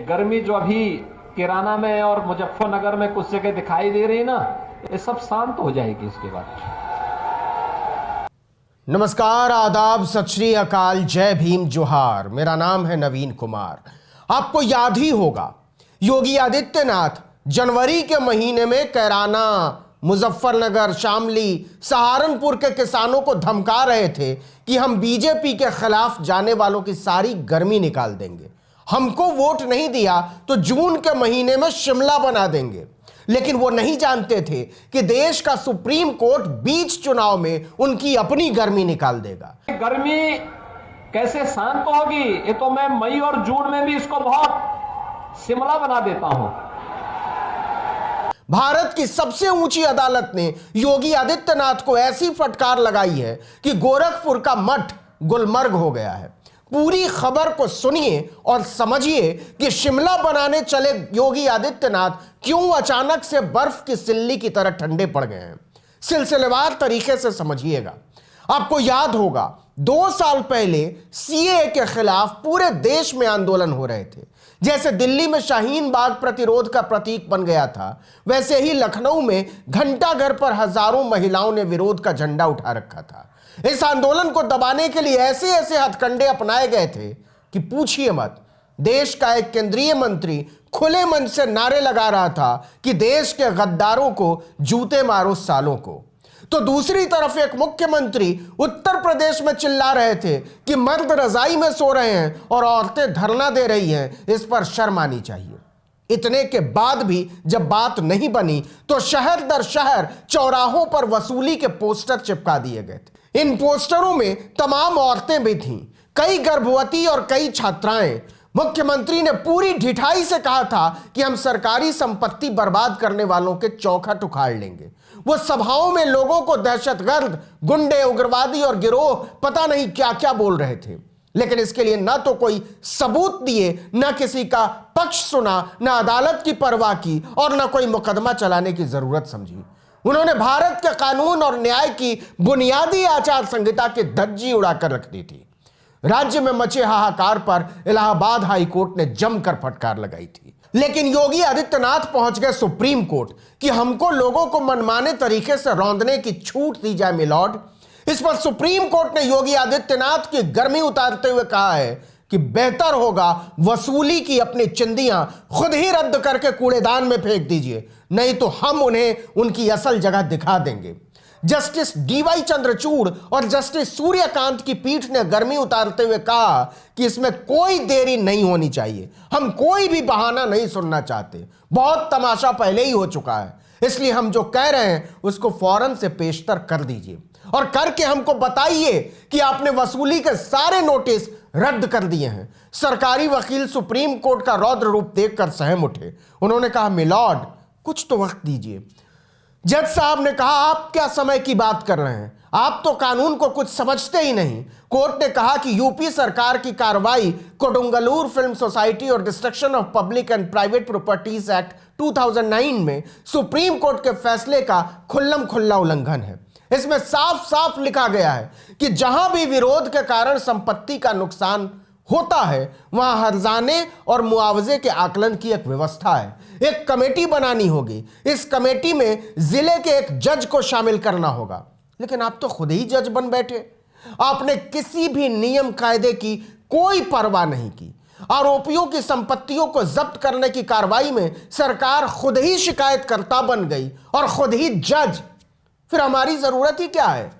गर्मी जो अभी किराना में और मुजफ्फरनगर में कुछ जगह दिखाई दे रही है ना, ये सब शांत हो जाएगी इसके बाद। नमस्कार, आदाब, सत श्री अकाल, जय भीम, जोहार। मेरा नाम है नवीन कुमार। आपको याद ही होगा योगी आदित्यनाथ जनवरी के महीने में कैराना, मुजफ्फरनगर, शामली, सहारनपुर के किसानों को धमका रहे थे कि हम बीजेपी के खिलाफ जाने वालों की सारी गर्मी निकाल देंगे, हमको वोट नहीं दिया तो जून के महीने में शिमला बना देंगे। लेकिन वो नहीं जानते थे कि देश का सुप्रीम कोर्ट बीच चुनाव में उनकी अपनी गर्मी निकाल देगा। गर्मी कैसे शांत होगी, ये तो मैं मई और जून में भी इसको बहुत शिमला बना देता हूं। भारत की सबसे ऊंची अदालत ने योगी आदित्यनाथ को ऐसी फटकार लगाई है कि गोरखपुर का मठ गुलमर्ग हो गया है। पूरी खबर को सुनिए और समझिए कि शिमला बनाने चले योगी आदित्यनाथ क्यों अचानक से बर्फ की सिल्ली की तरह ठंडे पड़ गए हैं। सिलसिलेवार तरीके से समझिएगा। आपको याद होगा 2 साल पहले सीएए के खिलाफ पूरे देश में आंदोलन हो रहे थे। जैसे दिल्ली में शाहीन बाग प्रतिरोध का प्रतीक बन गया था, वैसे ही लखनऊ में घंटा घर पर हजारों महिलाओं ने विरोध का झंडा उठा रखा था। इस आंदोलन को दबाने के लिए ऐसे ऐसे हथकंडे अपनाए गए थे कि पूछिए मत। देश का एक केंद्रीय मंत्री खुले मन से नारे लगा रहा था कि देश के गद्दारों को जूते मारो सालों को, तो दूसरी तरफ एक मुख्यमंत्री उत्तर प्रदेश में चिल्ला रहे थे कि मर्द रजाई में सो रहे हैं और औरतें धरना दे रही हैं, इस पर शर्म आनी चाहिए। इतने के बाद भी जब बात नहीं बनी तो शहर दर शहर चौराहों पर वसूली के पोस्टर चिपका दिए गए थे। इन पोस्टरों में तमाम औरतें भी थीं, कई गर्भवती और कई छात्राएं। मुख्यमंत्री ने पूरी ढिठाई से कहा था कि हम सरकारी संपत्ति बर्बाद करने वालों के चौखट उखाड़ लेंगे। वो सभाओं में लोगों को दहशतगर्द, गुंडे, उग्रवादी और गिरोह पता नहीं क्या क्या बोल रहे थे, लेकिन इसके लिए ना तो कोई सबूत दिए, ना किसी का पक्ष सुना, ना अदालत की परवाह की और ना कोई मुकदमा चलाने की जरूरत समझी। उन्होंने भारत के कानून और न्याय की बुनियादी आचार संहिता की धज्जी उड़ाकर रख दी थी। राज्य में मचे हाहाकार पर इलाहाबाद हाई कोर्ट ने जमकर फटकार लगाई थी। लेकिन योगी आदित्यनाथ पहुंच गए सुप्रीम कोर्ट कि हमको लोगों को मनमाने तरीके से रौंदने की छूट दी जाए मिलॉर्ड। इस पर सुप्रीम कोर्ट ने योगी आदित्यनाथ की गर्मी उतारते हुए कहा है कि बेहतर होगा वसूली की अपनी चिंदियां खुद ही रद्द करके कूड़ेदान में फेंक दीजिए, नहीं तो हम उन्हें उनकी असल जगह दिखा देंगे। जस्टिस डीवाई चंद्रचूड़ और जस्टिस सूर्यकांत की पीठ ने गर्मी उतारते हुए कहा कि इसमें कोई देरी नहीं होनी चाहिए, हम कोई भी बहाना नहीं सुनना चाहते। बहुत तमाशा पहले ही हो चुका है, इसलिए हम जो कह रहे हैं उसको फौरन से पेशतर कर दीजिए और करके हमको बताइए कि आपने वसूली के सारे नोटिस रद्द कर दिए हैं। सरकारी वकील सुप्रीम कोर्ट का रौद्र रूप देखकर सहम उठे। उन्होंने कहा, मिलॉर्ड कुछ तो वक्त दीजिए। जज साहब ने कहा, आप क्या समय की बात कर रहे हैं, आप तो कानून को कुछ समझते ही नहीं। कोर्ट ने कहा कि यूपी सरकार की कार्रवाई कोडुंगलूर फिल्म सोसाइटी और destruction of public and private properties act 2009 में सुप्रीम कोर्ट के फैसले का खुल्लम खुल्ला उल्लंघन है। इसमें साफ साफ लिखा गया है कि जहां भी विरोध के कारण संपत्ति का नुकसान होता है वहां हर्जाने और मुआवजे के आकलन की एक व्यवस्था है। एक कमेटी बनानी होगी, इस कमेटी में जिले के एक जज को शामिल करना होगा। लेकिन आप तो खुद ही जज बन बैठे। आपने किसी भी नियम कायदे की कोई परवाह नहीं की। आरोपियों की संपत्तियों को जब्त करने की कार्रवाई में सरकार खुद ही शिकायतकर्ता बन गई और खुद ही जज। फिर हमारी जरूरत ही क्या है?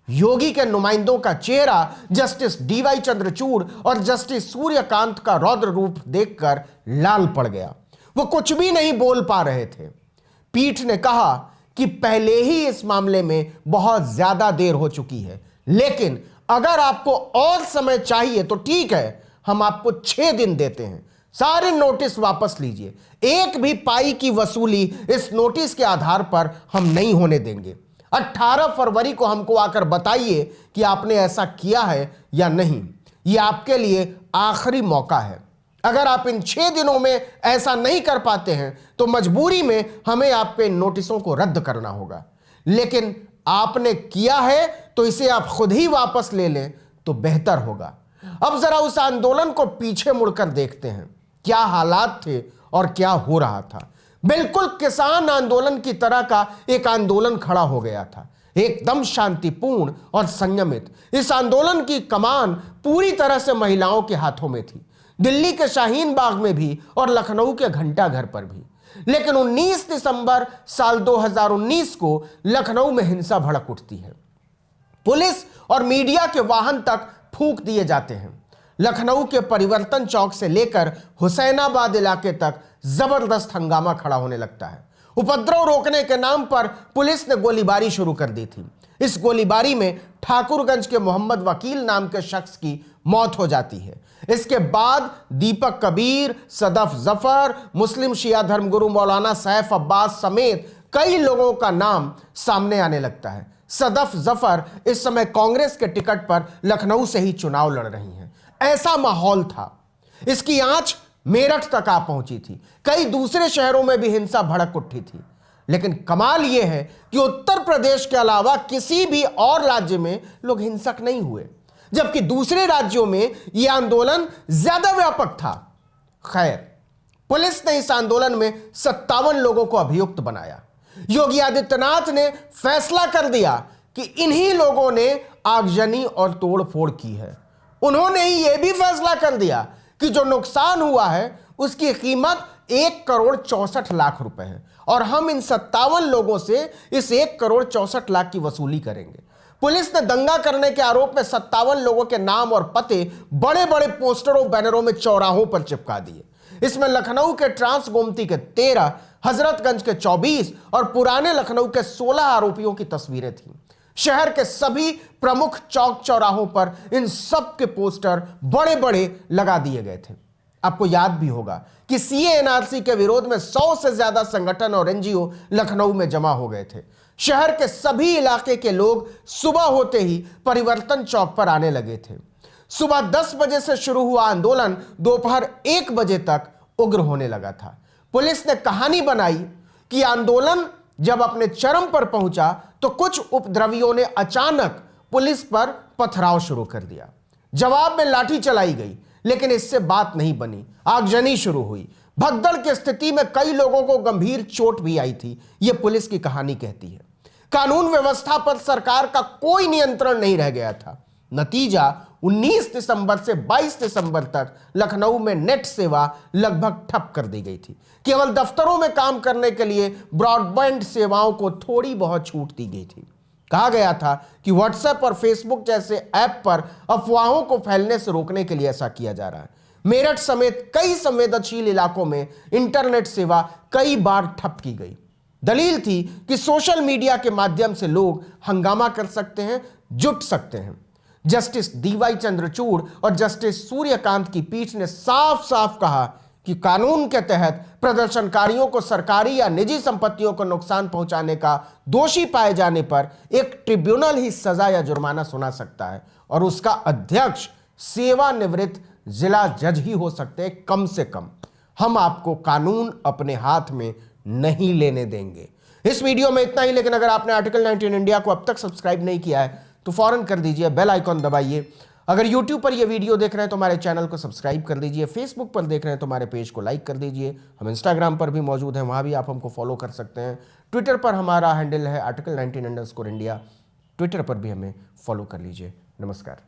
योगी के नुमाइंदों का चेहरा जस्टिस डीवाई चंद्रचूड़ और जस्टिस सूर्यकांत का रौद्र रूप देखकर लाल पड़ गया। वो कुछ भी नहीं बोल पा रहे थे। पीठ ने कहा कि पहले ही इस मामले में बहुत ज्यादा देर हो चुकी है, लेकिन अगर आपको और समय चाहिए तो ठीक है, हम आपको 6 दिन देते हैं। सारे नोटिस वापस लीजिए। एक भी पाई की वसूली इस नोटिस के आधार पर हम नहीं होने देंगे। 18 फरवरी को हमको आकर बताइए कि आपने ऐसा किया है या नहीं। यह आपके लिए आखिरी मौका है। अगर आप इन 6 दिनों में ऐसा नहीं कर पाते हैं तो मजबूरी में हमें आपके नोटिसों को रद्द करना होगा। लेकिन आपने किया है तो इसे आप खुद ही वापस ले लें तो बेहतर होगा। अब जरा उस आंदोलन को पीछे मुड़कर देखते हैं। क्या हालात थे और क्या हो रहा था। बिल्कुल किसान आंदोलन की तरह का एक आंदोलन खड़ा हो गया था, एकदम शांतिपूर्ण और संयमित। इस आंदोलन की कमान पूरी तरह से महिलाओं के हाथों में थी, दिल्ली के शाहीन बाग में भी और लखनऊ के घंटा घर पर भी। लेकिन 19 दिसंबर साल 2019 को लखनऊ में हिंसा भड़क उठती है। पुलिस और मीडिया के वाहन तक फूंक दिए जाते हैं। लखनऊ के परिवर्तन चौक से लेकर हुसैनाबाद इलाके तक जबरदस्त हंगामा खड़ा होने लगता है। उपद्रव रोकने के नाम पर पुलिस ने गोलीबारी शुरू कर दी थी। इस गोलीबारी में ठाकुरगंज के मोहम्मद वकील नाम के शख्स की मौत हो जाती है। इसके बाद दीपक कबीर, सदफ जफर, मुस्लिम शिया धर्मगुरु मौलाना सैफ अब्बास समेत कई लोगों का नाम सामने आने लगता है। सदफ जफर इस समय कांग्रेस के टिकट पर लखनऊ से ही चुनाव लड़ रही हैं। ऐसा माहौल था। इसकी आंच मेरठ तक आ पहुंची थी। कई दूसरे शहरों में भी हिंसा भड़क उठी थी। लेकिन कमाल यह है कि उत्तर प्रदेश के अलावा किसी भी और राज्य में लोग हिंसक नहीं हुए, जबकि दूसरे राज्यों में यह आंदोलन ज्यादा व्यापक था। खैर, पुलिस ने इस आंदोलन में 57 लोगों को अभियुक्त बनाया। योगी आदित्यनाथ ने फैसला कर दिया कि इन्हीं लोगों ने आगजनी और तोड़फोड़ की है। उन्होंने ही यह भी फैसला कर दिया कि जो नुकसान हुआ है उसकी कीमत 1,64,00,000 रुपए है और हम इन 57 लोगों से इस 1,64,00,000 की वसूली करेंगे। पुलिस ने दंगा करने के आरोप में 57 लोगों के नाम और पते बड़े बड़े पोस्टरों बैनरों में चौराहों पर चिपका दिए। इसमें लखनऊ के ट्रांस गोमती के 13, हजरतगंज के 24 और पुराने लखनऊ के 16 आरोपियों की तस्वीरें थीं। शहर के सभी प्रमुख चौक चौराहों पर इन सब के पोस्टर बड़े बड़े लगा दिए गए थे। आपको याद भी होगा कि सीए एनआरसी के विरोध में 100 से ज्यादा संगठन और एनजीओ लखनऊ में जमा हो गए थे। शहर के सभी इलाके के लोग सुबह होते ही परिवर्तन चौक पर आने लगे थे। सुबह 10 बजे से शुरू हुआ आंदोलन दोपहर 1 बजे तक उग्र होने लगा था। पुलिस ने कहानी बनाई कि आंदोलन जब अपने चरम पर पहुंचा तो कुछ उपद्रवियों ने अचानक पुलिस पर पथराव शुरू कर दिया। जवाब में लाठी चलाई गई, लेकिन इससे बात नहीं बनी। आगजनी शुरू हुई। भगदड़ की स्थिति में कई लोगों को गंभीर चोट भी आई थी। यह पुलिस की कहानी कहती है। कानून व्यवस्था पर सरकार का कोई नियंत्रण नहीं रह गया था। नतीजा 19 दिसंबर से 22 दिसंबर तक लखनऊ में नेट सेवा लगभग ठप कर दी गई थी। केवल दफ्तरों में काम करने के लिए ब्रॉडबैंड सेवाओं को थोड़ी बहुत छूट दी गई थी। कहा गया था कि व्हाट्सएप और फेसबुक जैसे ऐप पर अफवाहों को फैलने से रोकने के लिए ऐसा किया जा रहा है। मेरठ समेत कई संवेदनशील इलाकों में इंटरनेट सेवा कई बार ठप की गई। दलील थी कि सोशल मीडिया के माध्यम से लोग हंगामा कर सकते हैं, जुट सकते हैं। जस्टिस डीवाई चंद्रचूड़ और जस्टिस सूर्यकांत की पीठ ने साफ साफ कहा कि कानून के तहत प्रदर्शनकारियों को सरकारी या निजी संपत्तियों को नुकसान पहुंचाने का दोषी पाए जाने पर एक ट्रिब्यूनल ही सजा या जुर्माना सुना सकता है और उसका अध्यक्ष सेवानिवृत्त जिला जज ही हो सकते हैं कम से कम। हम आपको कानून अपने हाथ में नहीं लेने देंगे। इस वीडियो में इतना ही, लेकिन अगर आपने आर्टिकल 19 इंडिया को अब तक सब्सक्राइब नहीं किया है तो फौरन कर दीजिए, बेल आइकॉन दबाइए। अगर YouTube पर यह वीडियो देख रहे हैं तो हमारे चैनल को सब्सक्राइब कर दीजिए। फेसबुक पर देख रहे हैं तो हमारे पेज को लाइक कर दीजिए। हम इंस्टाग्राम पर भी मौजूद हैं, वहां भी आप हमको फॉलो कर सकते हैं। ट्विटर पर हमारा हैंडल है article19_India। ट्विटर पर भी हमें फॉलो कर लीजिए। नमस्कार।